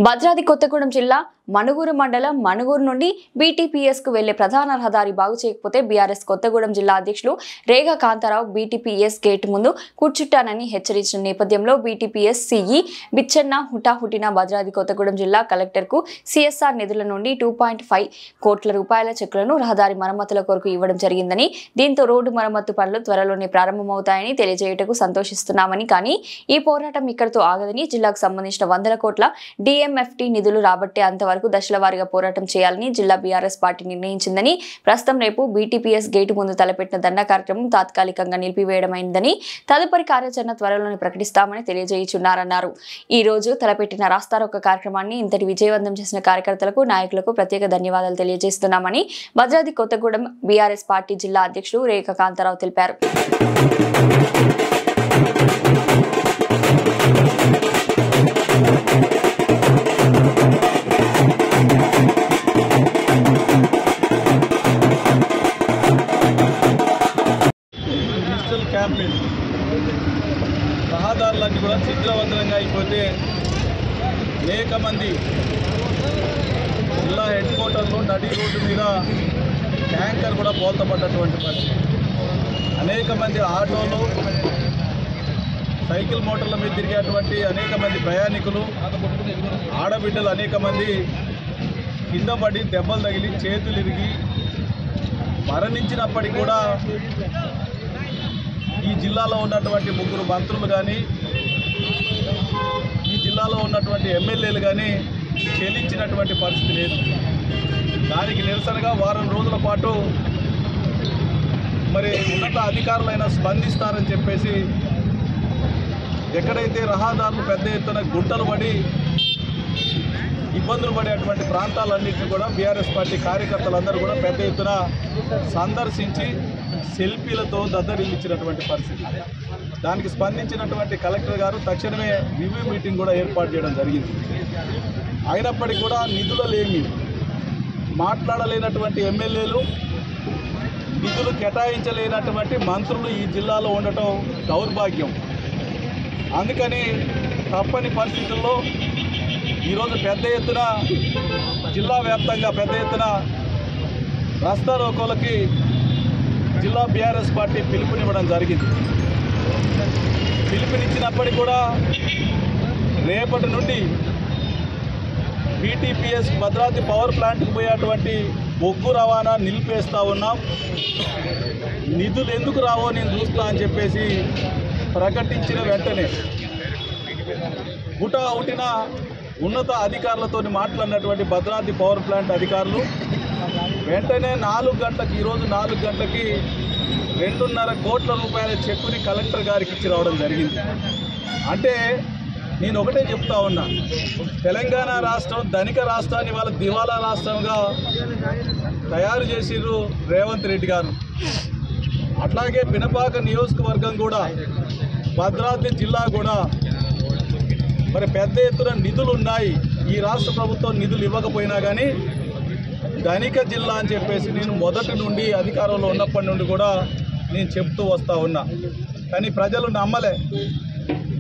భద్రాద్రి కొత్తగూడెం జిల్లా మణుగూరు మండలం మణుగూరు నుండి బీటీపీఎస్ కు వెళ్లే ప్రధాన రహదారి బాగు చేయకపోతే బీఆర్ఎస్ కొత్తగూడెం జిల్లా అధ్యక్షులు రేగా కాంతారావు బీటీపీఎస్ గేట్ ముందు కూర్చుంటానని హెచ్చరించిన నేపథ్యంలో బీటీపీఎస్ సిఈ బిచ్చన్న హుటాహుటిన భద్రాద్రి కొత్తగూడెం జిల్లా కలెక్టర్ కు సిఎస్ఆర్ నిధుల నుండి 2.5 కోట్ల రూపాయల చెక్కులను రహదారి మరమ్మతుల కొరకు ఇవ్వడం జరిగిందని, దీంతో రోడ్డు మరమ్మతు పనులు త్వరలోనే ప్రారంభమవుతాయని తెలియజేయటకు సంతోషిస్తున్నామని, కానీ ఈ పోరాటం ఇక్కడితో ఆగదని జిల్లాకు సంబంధించిన 100 కోట్ల డిఎంఎఫ్టీ నిధులు రాబట్టే అంతవరకు దశల వారీగా పోరాటం చేయాలని జిల్లా బీఆర్ఎస్ పార్టీ నిర్ణయించిందని, ప్రస్తుతం రేపు బీటీపీఎస్ గేటు ముందు తలపెట్టిన దండా కార్యక్రమం తాత్కాలికంగా నిలిపివేయడమైందని, తదుపరి కార్యాచరణ త్వరలోనే ప్రకటిస్తామని తెలియజేయుచున్నారన్నారు. ఈ రోజు తలపెట్టిన రాస్తారోకో కార్యక్రమాన్ని ఇంతటి విజయవంతం చేసిన కార్యకర్తలకు, నాయకులకు ప్రత్యేక ధన్యవాదాలు తెలియజేస్తున్నామని భద్రాద్రి కొత్తగూడెం బీఆర్ఎస్ పార్టీ జిల్లా అధ్యక్షుడు రేఖా కాంతారావు తెలిపారు. క్యాంపెయిన్ రహదారులన్నీ కూడా చిత్రవంతంగా అయిపోతే అనేక మంది జిల్లా హెడ్ క్వార్టర్లో నడి రోడ్డు మీద ట్యాంకర్ కూడా బోల్తపడ్డటువంటి పరిస్థితి. అనేక మంది ఆటోలు, సైకిల్ మోటార్ల మీద తిరిగేటువంటి అనేక మంది ప్రయాణికులు, ఆడబిడ్డలు అనేక మంది కింద పడి దెబ్బలు తగిలి చేతులు ఇరిగి మరణించినప్పటికీ కూడా ఈ జిల్లాలో ఉన్నటువంటి 3 మంత్రులు కానీ, ఈ జిల్లాలో ఉన్నటువంటి ఎమ్మెల్యేలు కానీ చెల్లించినటువంటి పరిస్థితి లేదు. దానికి నిరసనగా వారం రోజుల పాటు మరి ఉన్నత అధికారులైనా స్పందిస్తారని చెప్పేసి ఎక్కడైతే రహదారులు పెద్ద ఎత్తున గుంటలు పడి ఇబ్బందులు పడేటువంటి ప్రాంతాలన్నింటినీ కూడా బీఆర్ఎస్ పార్టీ కార్యకర్తలందరూ కూడా పెద్ద ఎత్తున సందర్శించి సెల్ఫీలతో దద్దరిల్లించినటువంటి పరిస్థితి. దానికి స్పందించినటువంటి కలెక్టర్ గారు తక్షణమే రివ్యూ మీటింగ్ కూడా ఏర్పాటు చేయడం జరిగింది. అయినప్పటికీ కూడా నిధులు లేమి, మాట్లాడలేనటువంటి ఎమ్మెల్యేలు, నిధులు కేటాయించలేనటువంటి మంత్రులు ఈ జిల్లాలో ఉండటం దౌర్భాగ్యం. అందుకని తప్పని పరిస్థితుల్లో ఈరోజు పెద్ద ఎత్తున జిల్లా వ్యాప్తంగా పెద్ద ఎత్తున రాస్తా రోకోలకి జిల్లా బీఆర్ఎస్ పార్టీ పిలుపునివ్వడం జరిగింది. పిలుపునిచ్చినప్పటికీ కూడా రేపటి నుండి బీటీపీఎస్ భద్రాద్రి పవర్ ప్లాంట్కి పోయేటువంటి బొగ్గు రవాణా నిలిపేస్తూ ఉన్నాం. నిధులు ఎందుకు రావో నేను చూస్తా అని చెప్పేసి ప్రకటించిన వెంటనే హుటాహుటిన ఉన్నత అధికారులతో మాట్లాడినటువంటి భద్రాద్రి పవర్ ప్లాంట్ అధికారులు వెంటనే 4 గంటలకు, ఈరోజు 4 గంటలకి 2.5 కోట్ల రూపాయల చెక్కుని కలెక్టర్ గారికి ఇచ్చి రావడం జరిగింది. అంటే నేను ఒకటే చెప్తా ఉన్నా, తెలంగాణ రాష్ట్రం ధనిక రాష్ట్రాన్ని వాళ్ళ దివాలా రాష్ట్రంగా తయారు చేసిర్రు రేవంత్ రెడ్డి గారు. అట్లాగే పినపాక నియోజకవర్గం కూడా, భద్రాద్రి జిల్లా కూడా మరి పెద్ద ఎత్తున నిధులు ఉన్నాయి. ఈ రాష్ట్ర ప్రభుత్వం నిధులు ఇవ్వకపోయినా కానీ ధనిక జిల్లా అని చెప్పేసి నేను మొదటి నుండి అధికారంలో ఉన్నప్పటి నుండి కూడా నేను చెప్తూ వస్తూ ఉన్నా. కానీ ప్రజలు నమ్మలే.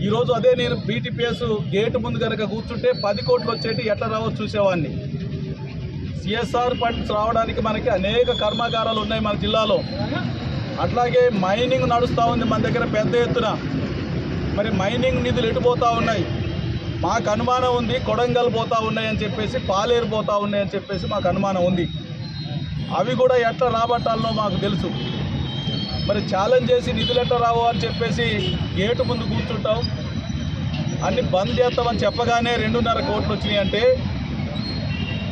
ఈరోజు అదే నేను బీటీపీఎస్ గేటు ముందు కనుక కూర్చుంటే 10 కోట్లు వచ్చేటి ఎట్లా రావో చూసేవాడిని. సిఎస్ఆర్ ఫండ్స్ రావడానికి మనకి అనేక కర్మాగారాలు ఉన్నాయి మన జిల్లాలో. అట్లాగే మైనింగ్ నడుస్తూ ఉంది మన దగ్గర పెద్ద ఎత్తున. మరి మైనింగ్ నిధులు ఎటుపోతూ ఉన్నాయి మాకు అనుమానం ఉంది. కొడంగల్ పోతూ ఉన్నాయని చెప్పేసి, పాలేరు పోతూ ఉన్నాయని చెప్పేసి మాకు అనుమానం ఉంది. అవి కూడా ఎట్లా రాబట్టాలనో మాకు తెలుసు. మరి ఛాలెంజ్ చేసి నిధులు ఎట్లా రావో అని చెప్పేసి గేటు ముందు కూర్చుంటాం. అన్ని బంద్ చేస్తామని చెప్పగానే 2.5 కోట్లు వచ్చినాయి అంటే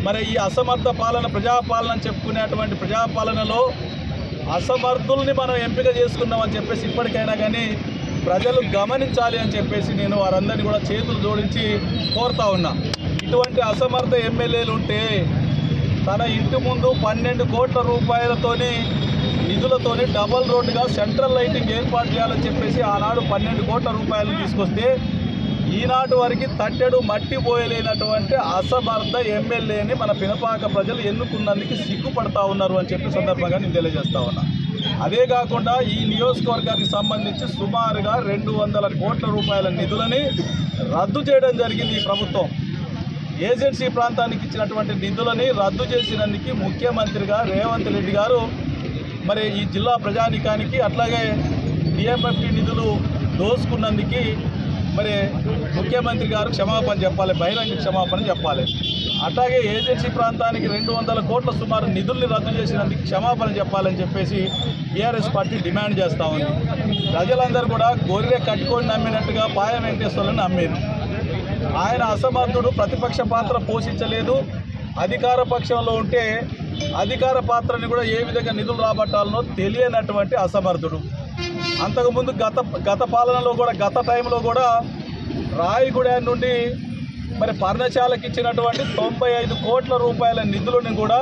మరి ఈ అసమర్థ పాలన, ప్రజాపాలన అని చెప్పుకునేటువంటి ప్రజాపాలనలో అసమర్థుల్ని మనం ఎంపిక చేసుకున్నామని చెప్పేసి ఇప్పటికైనా కానీ ప్రజలు గమనించాలి అని చెప్పేసి నేను వారందరినీ కూడా చేతులు జోడించి కోరుతా ఉన్నా. ఇటువంటి అసమర్థ ఎమ్మెల్యేలు ఉంటే తన ఇంటి ముందు 12 కోట్ల రూపాయలతోని నిధులతోని డబల్ రోడ్డుగా సెంట్రల్ లైటింగ్ ఏర్పాటు చేయాలని చెప్పేసి ఆనాడు 12 కోట్ల రూపాయలు తీసుకొస్తే ఈనాటి వరకు తట్టెడు మట్టి పోయలేనటువంటి అసమర్థ ఎమ్మెల్యేని మన పినపాక ప్రజలు ఎన్నుకున్నందుకు సిగ్గుపడతా ఉన్నారు అని చెప్పి సందర్భంగా నేను తెలియజేస్తా ఉన్నా. అదే కాకుండా ఈ నియోజకవర్గానికి సంబంధించి సుమారుగా 200 కోట్ల రూపాయల నిధులని రద్దు చేయడం జరిగింది ఈ ప్రభుత్వం. ఏజెన్సీ ప్రాంతానికి ఇచ్చినటువంటి నిధులని రద్దు చేసినందుకు ముఖ్యమంత్రిగా రేవంత్ రెడ్డి గారు మరి ఈ జిల్లా ప్రజానీకానికి అట్లాగే డిఎంఎఫ్టీ నిధులు దోసుకున్నందుకు మరి ముఖ్యమంత్రి గారు క్షమాపణ చెప్పాలి, బహిరంగ క్షమాపణ చెప్పాలి. అట్లాగే ఏజెన్సీ ప్రాంతానికి 200 కోట్ల సుమారు నిధుల్ని రద్దు చేసినందుకు క్షమాపణ చెప్పాలని చెప్పేసి బీఆర్ఎస్ పార్టీ డిమాండ్ చేస్తూ ఉంది. ప్రజలందరూ కూడా గొర్రె కట్టుకొని నమ్మినట్టుగా పాయ వెంకటేశ్వర్లను నమ్మారు. ఆయన అసమర్థుడు, ప్రతిపక్ష పాత్ర పోషించలేదు. అధికార పక్షంలో ఉంటే అధికార పాత్రని కూడా ఏ విధంగా నిధులు రాబట్టాలనో తెలియనటువంటి అసమర్థుడు. అంతకుముందు గత పాలనలో కూడా గత టైంలో కూడా రాయగూడ నుండి మరి పర్ణశాలకు ఇచ్చినటువంటి 95 కోట్ల రూపాయల నిధులను కూడా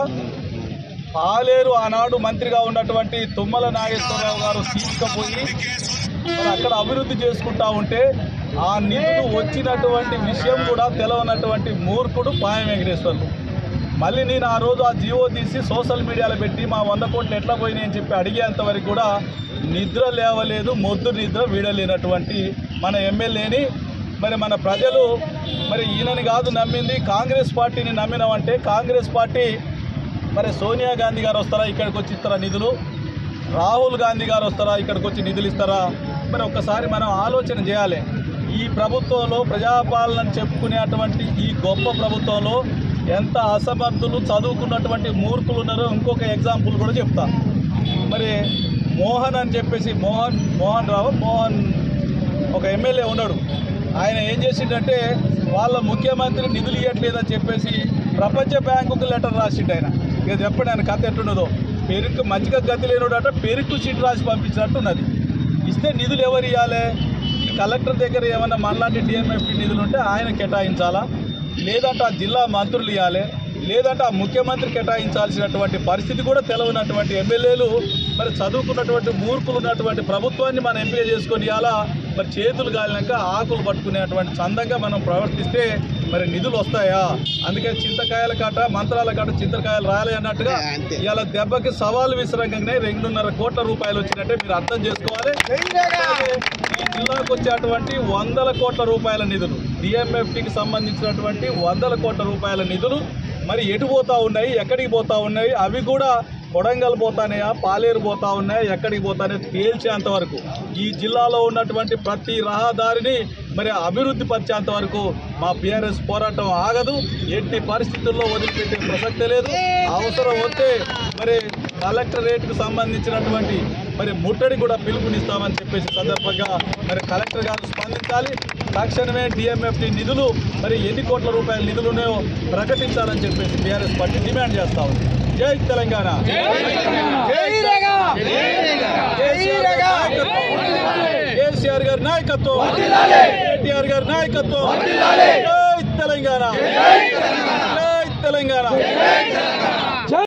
పాలేరు ఆనాడు మంత్రిగా ఉన్నటువంటి తుమ్మల నాగేశ్వరరావు గారు తీసుకుపోయి మరి అక్కడ అభివృద్ధి చేసుకుంటా ఉంటే ఆ నిధులు వచ్చినటువంటి విషయం కూడా తెలవనటువంటి మూర్ఖుడు పాయ వెంకటేశ్వర్లు. మళ్ళీ నేను ఆ రోజు ఆ జీవో తీసి సోషల్ మీడియాలో పెట్టి మా 100 కోట్లు ఎట్లా పోయినాయి అని చెప్పి అడిగేంత వరకు కూడా నిద్ర లేవలేదు, మొద్దు నిద్ర వీడలేనటువంటి మన ఎమ్మెల్యేని మరి మన ప్రజలు మరి ఈయనని కాదు నమ్మింది, కాంగ్రెస్ పార్టీని నమ్మినామంటే కాంగ్రెస్ పార్టీ మరి సోనియా గాంధీ గారు వస్తారా ఇక్కడికి వచ్చి ఇస్తారా నిధులు? రాహుల్ గాంధీ గారు వస్తారా ఇక్కడికి వచ్చి నిధులు ఇస్తారా? మరి ఒక్కసారి మనం ఆలోచన చేయాలి. ఈ ప్రభుత్వంలో ప్రజాపాలన చెప్పుకునేటువంటి ఈ గొప్ప ప్రభుత్వంలో ఎంత అసమర్థులు, చదువుకున్నటువంటి మూర్ఖులు ఉన్నారో ఇంకొక ఎగ్జాంపుల్ కూడా చెప్తా. మరి మోహన్ అని చెప్పేసి మోహన్ రావు ఒక ఎమ్మెల్యే ఉన్నాడు. ఆయన ఏం చేసిండంటే వాళ్ళ ముఖ్యమంత్రి నిధులు ఇవ్వట్లేదని చెప్పేసి ప్రపంచ బ్యాంకుకు లెటర్ రాసిండు. ఆయన ఇక చెప్పండి ఆయన కథ ఎట్లున్నదో. పెరుకు మంచిగా గతి లేనుడట పెరుకు చీట్ రాసి పంపించినట్టు ఉన్నది. ఇస్తే నిధులు ఎవరు ఇవ్వాలి? కలెక్టర్ దగ్గర ఏమన్నా మనలాంటి డిఎంఎఫ్టీ నిధులు ఉంటే ఆయన కేటాయించాలా, లేదంటే ఆ జిల్లా మంత్రులు ఇవ్వాలి, లేదంటే ఆ ముఖ్యమంత్రి కేటాయించాల్సినటువంటి పరిస్థితి కూడా తెలవనటువంటి ఎమ్మెల్యేలు మరి చదువుకున్నటువంటి మూర్ఖులు ఉన్నటువంటి ప్రభుత్వాన్ని మనం ఎంపిక చేసుకొని ఇవ్వాలా? మరి చేతులు గాలినాక ఆకులు పట్టుకునేటువంటి చందంగా మనం ప్రవర్తిస్తే మరి నిధులు వస్తాయా? అందుకే చింతకాయల కాట మంత్రాల కాట చింతకాయలు రాయాలి అన్నట్టుగా ఇవాళ దెబ్బకి సవాలు విసరంగానే 2.5 కోట్ల రూపాయలు వచ్చినట్టే మీరు అర్థం చేసుకోవాలి. ఈ జిల్లాకు వచ్చేటువంటి 100 కోట్ల రూపాయల నిధులు, డిఎంఎఫ్టీకి సంబంధించినటువంటి 100 కోట్ల రూపాయల నిధులు మరి ఎటు పోతా ఉన్నాయి, ఎక్కడికి పోతా ఉన్నాయి, అవి కూడా కొడంగల్ పోతానేయా, పాలేరు పోతా ఉన్నాయా, ఎక్కడికి పోతానే తేల్చేంత వరకు ఈ జిల్లాలో ఉన్నటువంటి ప్రతి రహదారిని మరి అభివృద్ధి పరిచేంత వరకు మా బీఆర్ఎస్ పోరాటం ఆగదు. ఎట్టి పరిస్థితుల్లో వదిలిపెట్టే ప్రసక్తే లేదు. అవసరం వస్తే మరి కలెక్టరేట్కు సంబంధించినటువంటి మరి ముట్టడి కూడా పిలుపునిస్తామని చెప్పేసి సందర్భంగా మరి కలెక్టర్ గారు స్పందించాలి. తక్షణమే డిఎంఎఫ్టీ నిధులు మరి ఎన్ని కోట్ల రూపాయల నిధులు ఉన్నాయో ప్రకటించాలని చెప్పేసి బీఆర్ఎస్ పార్టీ డిమాండ్ చేస్తా ఉంది. జై తెలంగాణ, కేసీఆర్ గారి నాయకత్వం, కేటీఆర్ గారి నాయకత్వం. జై తెలంగాణ, జై తెలంగాణ.